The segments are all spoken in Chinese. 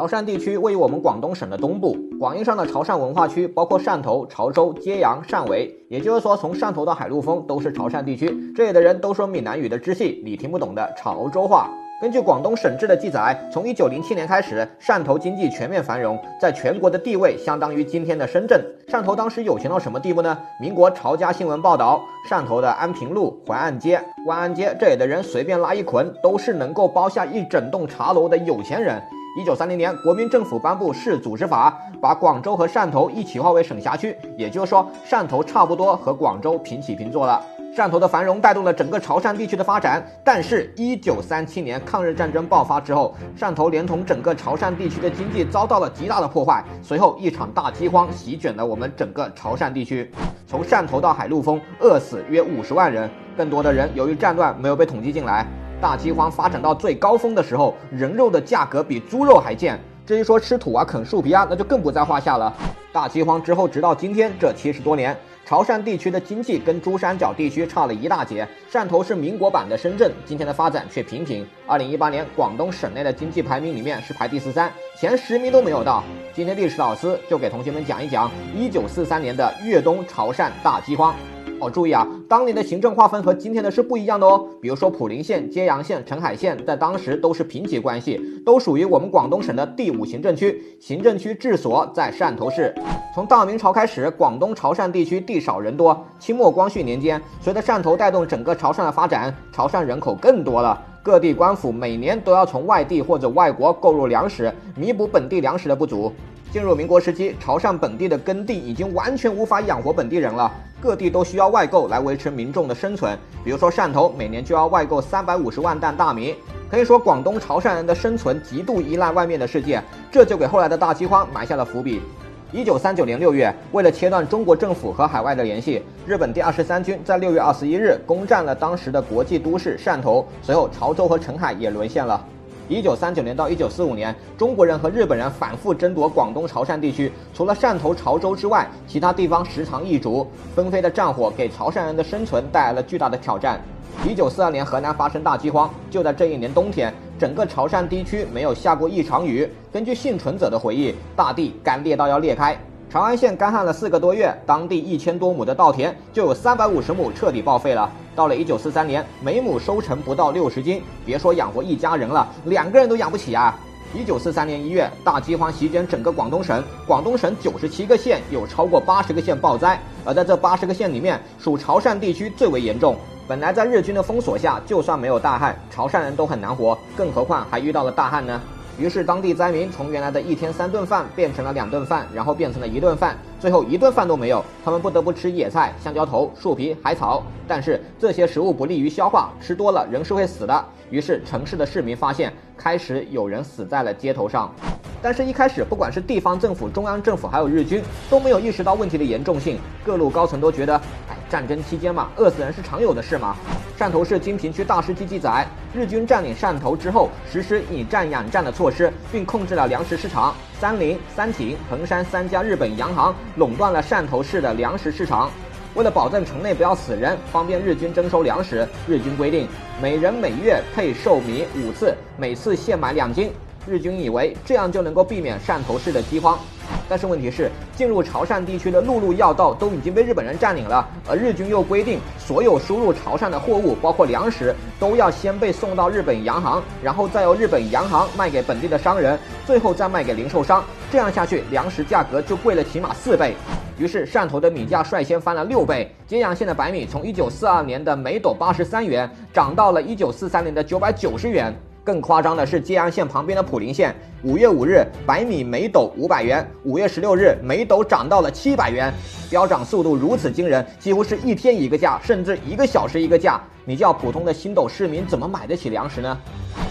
潮汕地区位于我们广东省的东部，广义上的潮汕文化区包括汕头、潮州、揭阳、汕尾，也就是说从汕头到海陆丰都是潮汕地区。这里的人都说闽南语的支系，你听不懂的潮州话。根据广东省志的记载，从1907年开始，汕头经济全面繁荣，在全国的地位相当于今天的深圳。汕头当时有钱到什么地步呢？民国潮家新闻报道，汕头的安平路、淮岸街、湾岸街这里的人随便拉一捆，都是能够包下一整栋茶楼的有钱人。1930年，国民政府颁布市组织法，把广州和汕头一起划为省辖区，也就是说，汕头差不多和广州平起平坐了。汕头的繁荣带动了整个潮汕地区的发展，但是1937年抗日战争爆发之后，汕头连同整个潮汕地区的经济遭到了极大的破坏，随后一场大饥荒席卷了我们整个潮汕地区，从汕头到海陆丰饿死约50万人，更多的人由于战乱没有被统计进来。大饥荒发展到最高峰的时候，人肉的价格比猪肉还贱，至于说吃土啊、啃树皮啊，那就更不在话下了。大饥荒之后，直到今天这70多年，潮汕地区的经济跟珠三角地区差了一大截，汕头是民国版的深圳，今天的发展却平平。2018年广东省内的经济排名里面是排第13，前10名都没有到。今天历史老师就给同学们讲一讲1943年的粤东潮汕大饥荒。注意啊，当年的行政划分和今天的是不一样的哦。比如说普宁县、揭阳县、澄海县在当时都是平级关系，都属于我们广东省的第5行政区，行政区治所在汕头市。从大明朝开始，广东潮汕地区地少人多。清末光绪年间，随着汕头带动整个潮汕的发展，潮汕人口更多了。各地官府每年都要从外地或者外国购入粮食，弥补本地粮食的不足。进入民国时期，潮汕本地的耕地已经完全无法养活本地人了，各地都需要外购来维持民众的生存。比如说汕头每年就要外购350万担大米，可以说广东潮汕人的生存极度依赖外面的世界，这就给后来的大饥荒埋下了伏笔。1939年6月，为了切断中国政府和海外的联系，日本第23军在6月21日攻占了当时的国际都市汕头，随后潮州和澄海也沦陷了。1939年到1945年，中国人和日本人反复争夺广东潮汕地区，除了汕头、潮州之外，其他地方时常易主。纷飞的战火给潮汕人的生存带来了巨大的挑战。1942年河南发生大饥荒，就在这一年冬天，整个潮汕地区没有下过一场雨。根据幸存者的回忆，大地干裂到要裂开。长安县干旱了4个多月，当地1000多亩的稻田就有350亩彻底报废了。到了1943年，每亩收成不到60斤，别说养活一家人了，2个人都养不起啊。1943年1月，大饥荒席卷整个广东省，广东省97个县有超过80个县暴灾，而在这80个县里面，属潮汕地区最为严重。本来在日军的封锁下，就算没有大旱，潮汕人都很难活，更何况还遇到了大旱呢？于是当地灾民从原来的1天3顿饭变成了2顿饭，然后变成了1顿饭，最后1顿饭都没有，他们不得不吃野菜、香蕉头、树皮、海草。但是这些食物不利于消化，吃多了人是会死的。于是城市的市民发现，开始有人死在了街头上。但是一开始不管是地方政府、中央政府还有日军都没有意识到问题的严重性，各路高层都觉得战争期间嘛，饿死人是常有的事嘛。汕头市金平区大事记记载，日军占领汕头之后，实施以战养战的措施，并控制了粮食市场。三菱、三井、恒山3家日本洋行垄断了汕头市的粮食市场。为了保证城内不要死人，方便日军征收粮食，日军规定每人每月配售米5次，每次限买2斤。日军以为这样就能够避免汕头市的饥荒，但是问题是，进入潮汕地区的陆路要道都已经被日本人占领了，而日军又规定所有输入潮汕的货物，包括粮食，都要先被送到日本洋行，然后再由日本洋行卖给本地的商人，最后再卖给零售商。这样下去，粮食价格就贵了起码4倍。于是汕头的米价率先翻了6倍，揭阳县的白米从1942年的每斗83元涨到了1943年的990元。更夸张的是，揭阳县旁边的普宁县，5月5日白米每斗500元，5月16日每斗涨到了700元，飙涨速度如此惊人，几乎是1天一个价，甚至1个小时一个价。你叫普通的星斗市民怎么买得起粮食呢？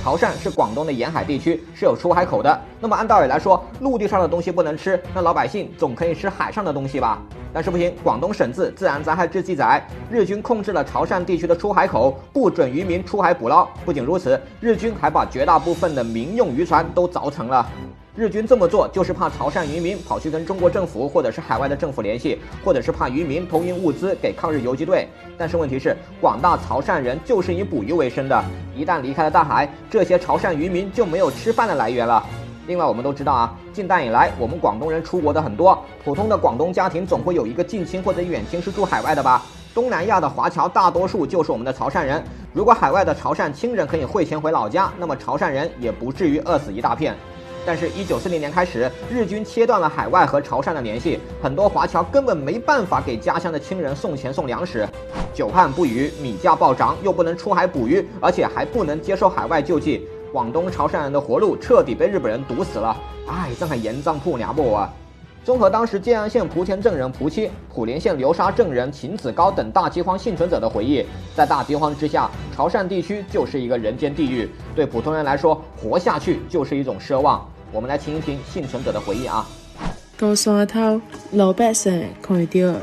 潮汕是广东的沿海地区，是有出海口的。那么按道理来说，陆地上的东西不能吃，那老百姓总可以吃海上的东西吧？但是不行，广东省自然灾害志记载，日军控制了潮汕地区的出海口，不准渔民出海捕捞。不仅如此，日军还把绝大部分的民用渔船都凿沉了。日军这么做就是怕潮汕渔民跑去跟中国政府或者是海外的政府联系，或者是怕渔民偷运物资给抗日游击队。但是问题是，广大潮汕人就是以捕鱼为生的，一旦离开了大海，这些潮汕渔民就没有吃饭的来源了。另外我们都知道啊，近代以来我们广东人出国的很多，普通的广东家庭总会有一个近亲或者远亲是住海外的吧。东南亚的华侨大多数就是我们的潮汕人，如果海外的潮汕亲人可以汇钱回老家，那么潮汕人也不至于饿死一大片。但是1940年开始，日军切断了海外和潮汕的联系，很多华侨根本没办法给家乡的亲人送钱送粮食。久旱不雨，米价暴涨，又不能出海捕鱼，而且还不能接受海外救济，广东潮汕人的活路彻底被日本人堵死了。哎，真系严脏铺娘不啊！综合当时建安县莆田镇人蒲七、普莲县流沙镇人秦子高等大饥荒幸存者的回忆，在大饥荒之下，潮汕地区就是一个人间地狱，对普通人来说，活下去就是一种奢望。我们来听一听幸存者的回忆啊。高山头老百姓看到日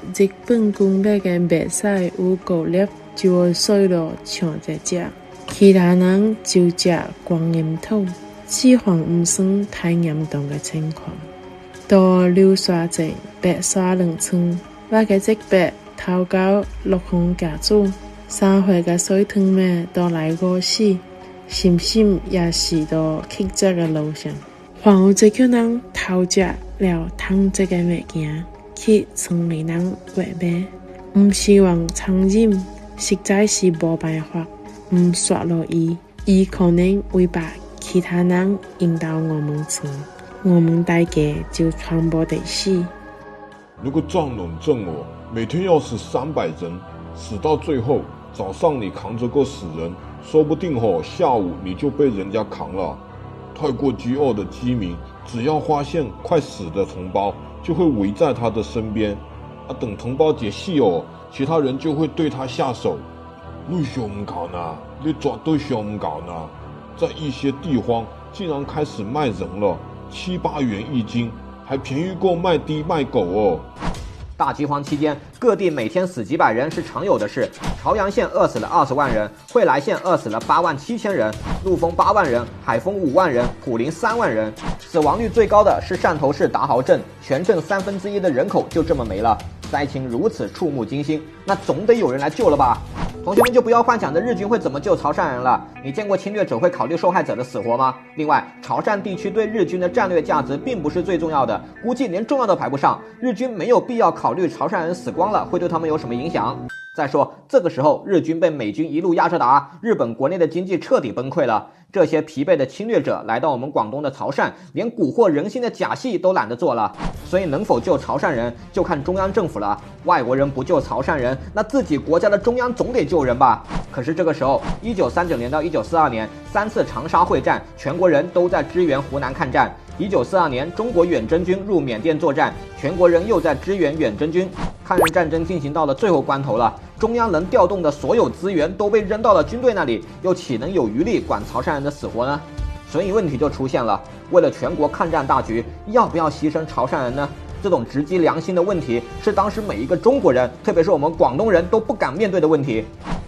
本军队的白菜有狗粒，就会碎落抢在食，其他人就食光烟土，饥荒唔算太严重的情况。到流沙镇白沙农村，我嘅即白透到陆空家族，3歲嘅水桶咩都來過死，心心也是到乞食嘅路上。還有這群人偷食了湯這個物件，去村里人販賣，唔希望承認，實在是冇辦法，唔說落伊可能會把其他人引到我們村，我們大家就全部得死。如果藏农镇每天要死300人，死到最後，早上你扛着個死人，說不定下午你就被人家扛了。太過飢餓的居民，只要發現快死的同胞，就會圍在他的身邊，等同胞解死其他人就會對他下手。你想唔搞呢？你絕對想唔搞呢？在一些地方竟然開始賣人了，7、8元一斤，還便宜過賣豬賣狗大饥荒期間，各地每天死幾百人是常有的事。朝陽縣餓死了20萬人，惠來縣餓死了8萬7千人，陸豐8萬人，海豐5萬人，普寧3萬人。死亡率最高的是汕頭市達豪鎮，全鎮1/3的人口就這麼沒了。災情如此觸目驚心，那總得有人來救了吧？同學們就不要幻想着日軍會怎麼救潮汕人了，你見過侵略者會考慮受害者的死活嗎？另外，潮汕地區對日軍的戰略價值並不是最重要的，估計連重要都排不上，日軍沒有必要考慮潮汕人死光了會對他們有什麼影響。再說，這個時候日軍被美軍一路壓着打，日本國內的經濟徹底崩潰了。這些疲憊的侵略者來到我們廣東的潮汕，連蠱惑人心的假戲都懶得做了。所以能否救潮汕人，就看中央政府了。外國人不救潮汕人，那自己國家的中央總得救人吧。可是這個時候，1939年到1942年3次長沙會戰，全國人都在支援湖南抗戰。1942年，中國遠征軍入緬甸作戰，全國人又在支援遠征軍。抗日戰爭進行到了最後關頭了，中央能調動的所有資源都被扔到了軍隊那裡，又豈能有餘力管潮汕人的死活呢？所以問題就出現了，為了全國抗戰大局，要不要犧牲潮汕人呢？這種直擊良心的問題，是當時每一個中國人，特別是我們廣東人都不敢面對的問題。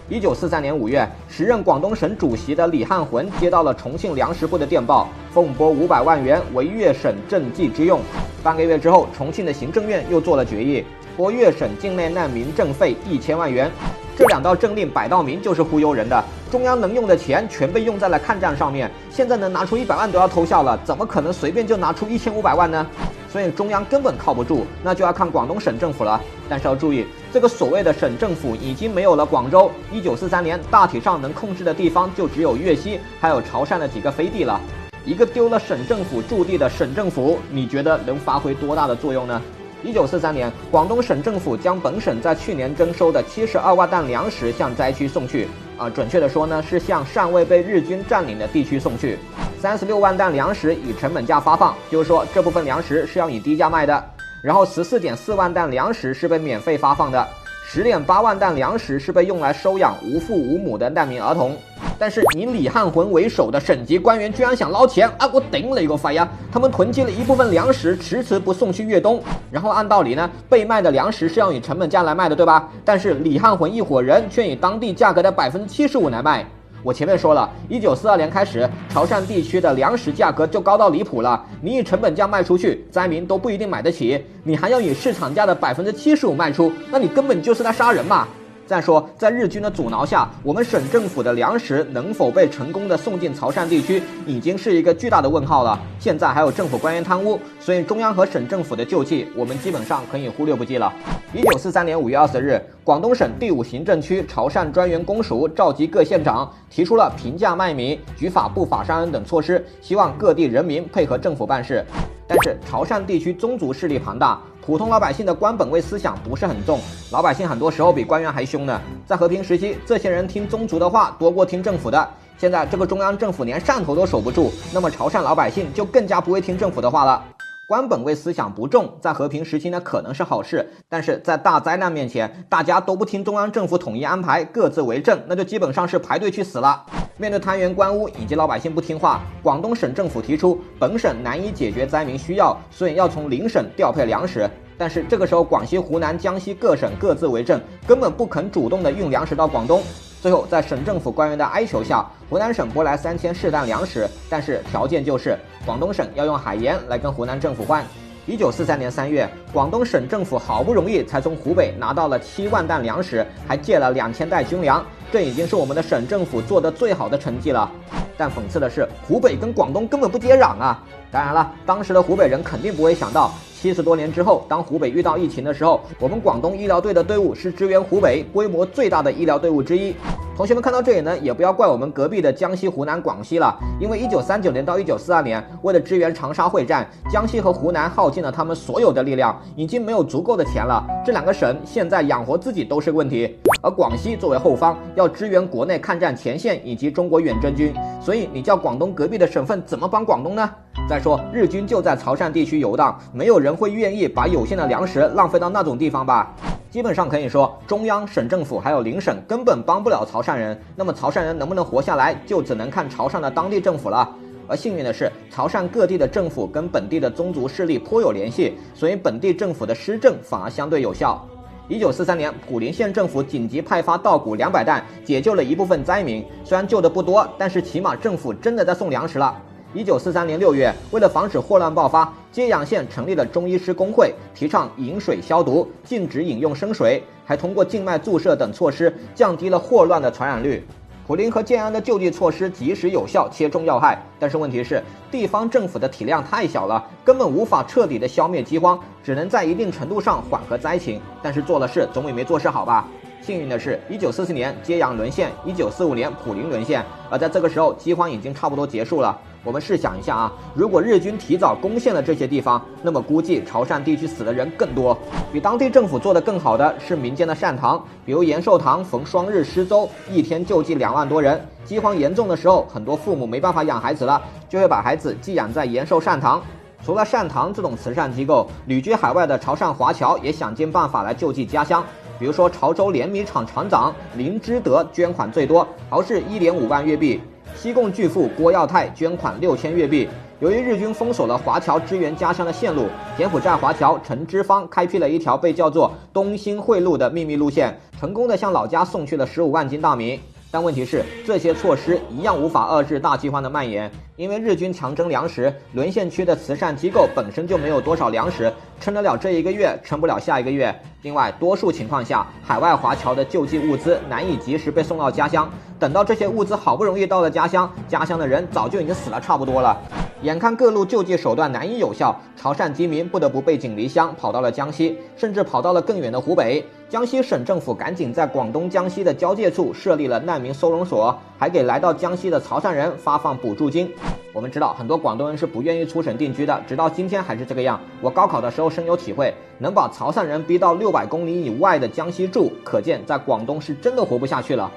1943年5月，時任廣東省主席的李漢魂接到了重慶糧食部的電報，奉撥500萬元為粵省賑濟之用。半個月之後，重慶的行政院又做了決議，撥粵省境內難民政費1000萬元。這兩道政令擺到明就是忽悠人的，中央能用的錢全被用在了抗戰上面，現在能拿出100萬都要偷笑了，怎麼可能隨便就拿出1500萬呢？所以中央根本靠不住，那就要看廣東省政府了。但是要注意，這個所謂的省政府已經沒有了廣州，1943年大體上能控制的地方就只有粵西，還有潮汕的幾個飛地了。一個丟了省政府駐地的省政府，你覺得能發揮多大的作用呢？1943年，廣東省政府將本省在去年徵收的72萬擔糧食向災區送去，準確的說呢，是向尚未被日軍佔領的地區送去。36萬擔糧食以成本價發放，就是說這部分糧食是要以低價賣的。然後14.4萬擔糧食是被免費發放的，10.8萬擔糧食是被用來收養無父無母的難民兒童。但是以李漢魂為首的省級官員居然想撈錢啊！我頂了一個肺呀！他們囤積了一部分糧食，遲遲不送去粵東。然後按道理呢，被賣的糧食是要以成本價來賣的，對吧？但是李漢魂一夥人卻以當地價格的75%來賣。我前面說了，1942年開始，潮汕地區的糧食價格就高到離譜了。你以成本價賣出去，災民都不一定買得起，你還要以市場價的75%賣出，那你根本就是在殺人嘛！再说，在日军的阻挠下，我们省政府的粮食能否被成功的送进潮汕地区，已经是一个巨大的问号了。现在还有政府官员贪污，所以中央和省政府的救济，我们基本上可以忽略不计了。1943年5月20日，广东省第5行政区潮汕专员公署召集各县长，提出了平价卖米、举法不法杀人等措施，希望各地人民配合政府办事。但是潮汕地区宗族势力庞大，普通老百姓的官本位思想不是很重，老百姓很多时候比官员还凶呢。在和平时期，这些人听宗族的话多过听政府的。现在这个中央政府连汕头都守不住，那么潮汕老百姓就更加不会听政府的话了。官本位思想不重，在和平时期呢可能是好事，但是在大灾难面前，大家都不听中央政府统一安排，各自为政，那就基本上是排队去死了。面对贪员官污以及老百姓不听话，广东省政府提出本省难以解决灾民需要，所以要从邻省调配粮食。但是这个时候广西、湖南、江西各省各自为政，根本不肯主动的运粮食到广东。最后在省政府官员的哀求下，湖南省拨来3000试担粮食，但是条件就是广东省要用海盐来跟湖南政府换。1943年3月，广东省政府好不容易才从湖北拿到了7万担粮食，还借了2000袋军粮，这已经是我们的省政府做的最好的成绩了。但讽刺的是，湖北跟广东根本不接壤啊！当然了，当时的湖北人肯定不会想到，70多年之后，当湖北遇到疫情的时候，我们广东医疗队的队伍是支援湖北规模最大的医疗队伍之一。同学们看到这里呢，也不要怪我们隔壁的江西、湖南、广西了，因为1939年到1942年，为了支援长沙会战，江西和湖南耗尽了他们所有的力量，已经没有足够的钱了。这两个省现在养活自己都是个问题。而广西作为后方，要支援国内抗战前线以及中国远征军，所以你叫广东隔壁的省份怎么帮广东呢？再说，日军就在潮汕地区游荡，没有人会愿意把有限的粮食浪费到那种地方吧？基本上可以说，中央、省政府还有邻省根本帮不了潮汕人。那么潮汕人能不能活下来，就只能看潮汕的当地政府了。而幸运的是，潮汕各地的政府跟本地的宗族势力颇有联系，所以本地政府的施政反而相对有效。1943年，普宁县政府紧急派发稻谷200担，解救了一部分灾民。虽然救的不多，但是起码政府真的在送粮食了。1943年6月，为了防止霍乱爆发，揭阳县成立了中医师工会，提倡饮水消毒，禁止饮用生水，还通过静脉注射等措施降低了霍乱的传染率。普宁和建安的救济措施及时有效，切中要害，但是问题是地方政府的体量太小了，根本无法彻底的消灭饥荒，只能在一定程度上缓和灾情，但是做了事总比没做事好吧。幸运的是，1944年揭阳沦陷，1945年普宁沦陷，而在这个时候饥荒已经差不多结束了。我们试想一下啊，如果日军提早攻陷了这些地方，那么估计潮汕地区死的人更多。比当地政府做得更好的是民间的善堂，比如延寿堂逢双日施粥，一天救济2万多人。饥荒严重的时候，很多父母没办法养孩子了，就会把孩子寄养在延寿善堂。除了善堂这种慈善机构，旅居海外的潮汕华侨也想尽办法来救济家乡。比如说潮州连米厂厂长林之德捐款最多，豪掷1.5万粤币。西贡巨富郭耀泰捐款6000粤币。由于日军封锁了华侨支援家乡的线路，柬埔寨华侨陈之芳开辟了一条被叫做东兴汇路的秘密路线，成功的向老家送去了15万斤大米。但问题是，这些措施一样无法遏制大饥荒的蔓延，因为日军强征粮食，沦陷区的慈善机构本身就没有多少粮食，撑得了这一个月，撑不了下一个月。另外，多数情况下，海外华侨的救济物资难以及时被送到家乡，等到这些物资好不容易到了家乡，家乡的人早就已经死了差不多了。眼看各路救济手段难以有效，潮汕饥民不得不背井离乡，跑到了江西，甚至跑到了更远的湖北。江西省政府赶紧在广东、江西的交界处设立了难民收容所，还给来到江西的潮汕人发放补助金。我们知道很多广东人是不愿意出省定居的，直到今天还是这个样。我高考的时候深有体会，能把潮汕人逼到600公里以外的江西住，可见在广东是真的活不下去了。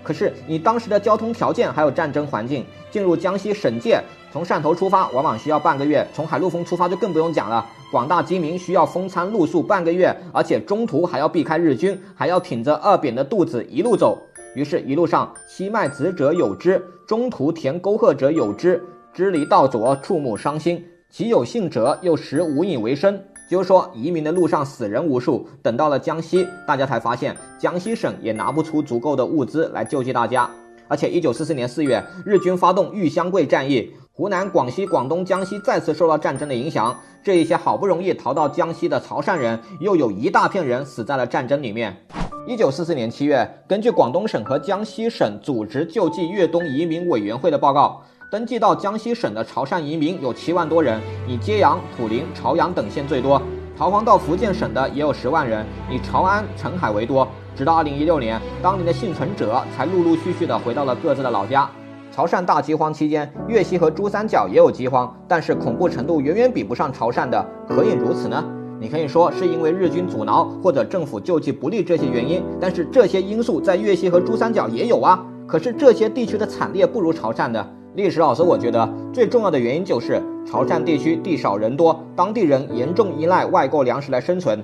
可是你当时的交通条件还有战争环境，进入江西省界，从汕头出发往往需要半个月，从海陆丰出发就更不用讲了。广大饥民需要风餐露宿半个月，而且中途还要避开日军，还要挺着2扁的肚子一路走。于是一路上期麦子者有之，中途填沟壑者有之，支离道左，触目伤心，其有幸者又食无以为生。就是说，移民的路上死人无数，等到了江西，大家才发现江西省也拿不出足够的物资来救济大家。而且1944年4月，日军发动玉香桂战役，湖南、广西、广东、江西再次受到战争的影响，这一些好不容易逃到江西的潮汕人，又有一大片人死在了战争里面。1944年7月，根据广东省和江西省组织救济粤东移民委员会的报告，登记到江西省的潮汕移民有7万多人，以揭阳、土陵、潮阳等县最多。逃荒到福建省的也有10万人，以潮安、澄海为多。直到2016年，当年的幸存者才陆陆续续地回到了各自的老家。潮汕大饥荒期间，粤西和珠三角也有饥荒，但是恐怖程度远远比不上潮汕的，何以如此呢？你可以说是因为日军阻挠或者政府救济不力这些原因，但是这些因素在粤西和珠三角也有啊。可是这些地区的惨烈不如潮汕的。历史老师我觉得最重要的原因就是潮汕地区地少人多，当地人严重依赖外购粮食来生存。